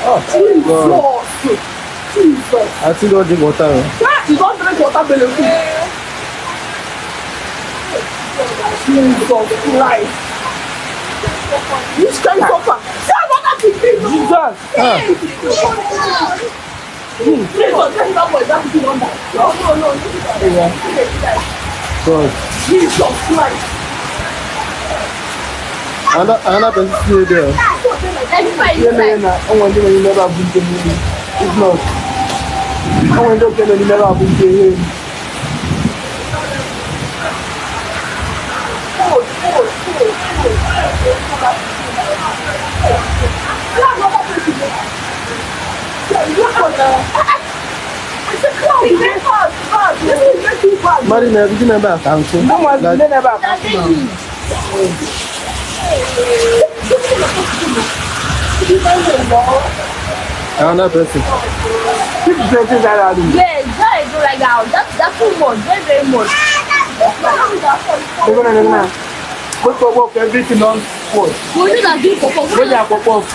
Oh, Jesus. I still don't drink water. You don't drink water, Beleku. Jesus Christ. Which kind of suffer? God. Jesus Christ. Another person still there. I want to never bring to me. It's not. I want to never bring to him. Marina, you never account. No one never account. Another person. Yes, that is like that. That's too much. Very, very much. They're gonna go for work everything on sport. What is that? When you are for work.